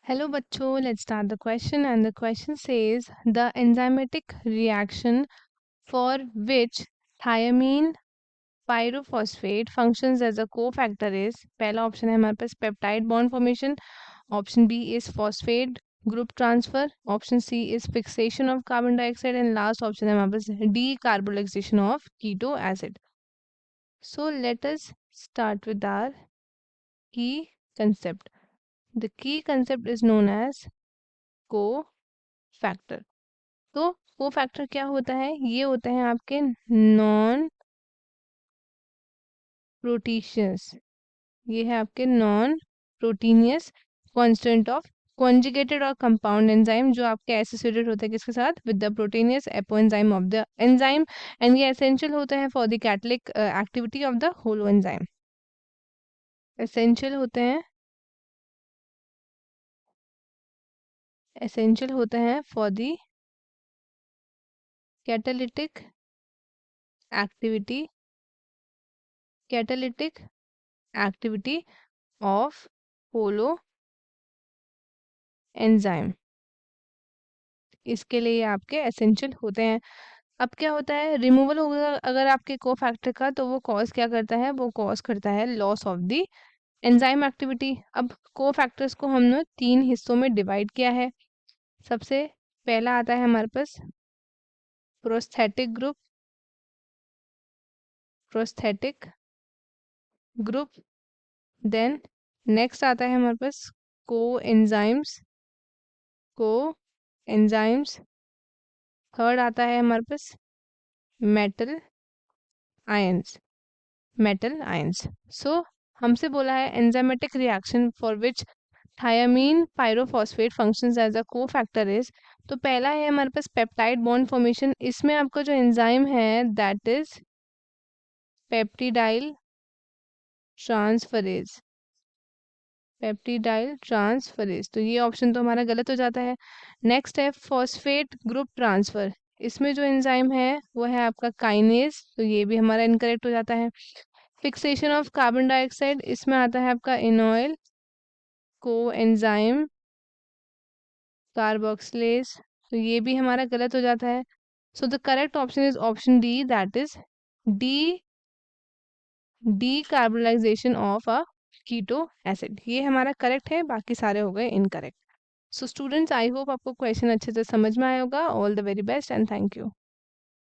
Hello बच्चों, let's start the question and the question says the enzymatic reaction for which thiamine pyrophosphate functions as a cofactor is पहला option है हमारे पास peptide bond formation, option B is phosphate group transfer, option C is fixation of carbon dioxide and last option है हमारे पास D carboxylation of keto acid. So let us start with our key concept. The key concept is known as cofactor. तो cofactor क्या होता है? ये होते हैं आपके नॉन प्रोटीशियस. ये है आपके non proteinaceous constant of conjugated or compound enzyme जो आपके एसोसिएटेड होते हैं किसके साथ? With the proteinaceous apoenzyme of the enzyme. And ये एसेंशियल होते हैं for the catalytic activity of the holoenzyme. Essential होते हैं for the catalytic activity of holoenzyme. इसके लिए ये आपके एसेंशियल होते हैं. अब क्या होता है? रिमूवल होगा अगर आपके कोफैक्टर का, तो वो कॉज क्या करता है? वो कॉज करता है loss of the enzyme activity. अब कोफैक्टर्स को हमने 3 हिस्सों में डिवाइड किया है. सबसे पहला आता है हमारे पास प्रोस्थेटिक ग्रुप. देन नेक्स्ट आता है हमारे पास को एंजाइम्स. थर्ड आता है हमारे पास मेटल आयंस. सो हमसे बोला है enzymatic reaction for which thiamine pyrophosphate functions as a cofactor is. तो पहला है हमारे पास पेप्टाइड बॉन्ड फॉर्मेशन. इसमें आपका जो एंजाइम है दैट इज पेप्टिडाइल ट्रांसफरेज. तो ये ऑप्शन तो हमारा गलत हो जाता है. नेक्स्ट है फॉस्फेट ग्रुप ट्रांसफर. इसमें जो एंजाइम है वो है आपका काइनेज. तो ये भी हमारा इनकरेक्ट हो जाता है. फिक्सेशन ऑफ कार्बन डाइऑक्साइड, इसमें आता है आपका इनॉयल को एंजाइम कार्बोक्सिलेज. तो ये भी हमारा गलत हो जाता है. So the correct option is option D, that is D carboxylation of a keto acid. ये हमारा करेक्ट है, बाकी सारे हो गए incorrect. So students, I hope आपको क्वेश्चन अच्छे से समझ में आया होगा. All the very best and thank you.